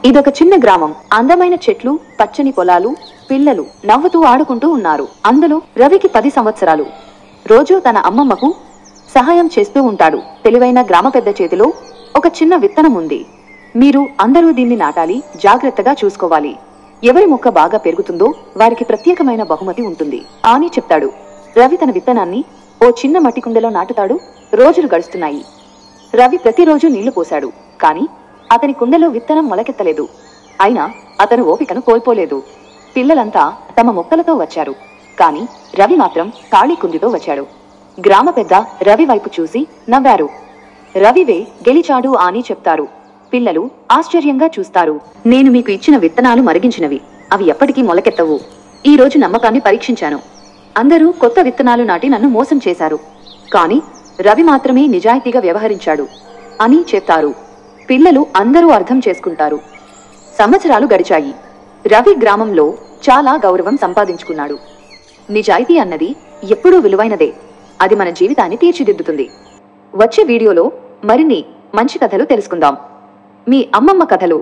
ఇదొక చిన్న గ్రామం. అందమైన చెట్లు, పచ్చని పొలాలు, పిల్లలు నవ్వుతూ ఆడుకుంటూ ఉన్నారు. అందులో రవికి 10 సంవత్సరాలు. రోజూ తన అమ్మమ్మకు సహాయం చేస్తూ ఉంటాడు. తెలివైన గ్రామ పెద్ద చేతిలో ఒక చిన్న విత్తనం ఉంది. మీరు అందరూ దీన్ని నాటాలి, జాగ్రత్తగా చూసుకోవాలి. ఎవరి మొక్క బాగా పెరుగుతుందో వారికి ప్రత్యేకమైన బహుమతి ఉంటుంది అని చెప్తాడు. రవి తన విత్తనాన్ని ఓ చిన్న మట్టి కుండలో నాటుతాడు. రోజులు గడుస్తున్నాయి. రవి ప్రతిరోజు నీళ్లు పోశాడు. కాని అతని కుండలో విత్తనం మొలకెత్తలేదు. అయినా అతను ఓపికను కోల్పోలేదు. పిల్లలంతా తమ మొక్కలతో వచ్చారు. కాని రవి మాత్రం ఖాళీ కుండితో వచ్చాడు. గ్రామ పెద్ద రవి వైపు చూసి నవ్వారు. రవివే గెలిచాడు అని చెప్తారు. పిల్లలు ఆశ్చర్యంగా చూస్తారు. నేను మీకు ఇచ్చిన విత్తనాలు మరిగించినవి. అవి ఎప్పటికీ మొలకెత్తవు. ఈ రోజు నమ్మకాన్ని పరీక్షించాను. అందరూ కొత్త విత్తనాలు నాటి నన్ను మోసం చేశారు. కాని రవి మాత్రమే నిజాయితీగా వ్యవహరించాడు అని చెప్తారు. పిల్లలు అందరూ అర్థం చేసుకుంటారు. సంవత్సరాలు గడిచాయి. రవి గ్రామంలో చాలా గౌరవం సంపాదించుకున్నాడు. నిజాయితీ అన్నది ఎప్పుడూ విలువైనదే. అది మన జీవితాన్ని తీర్చిదిద్దుతుంది. వచ్చే వీడియోలో మరిన్ని మంచి కథలు తెలుసుకుందాం. మీ అమ్మమ్మ కథలు.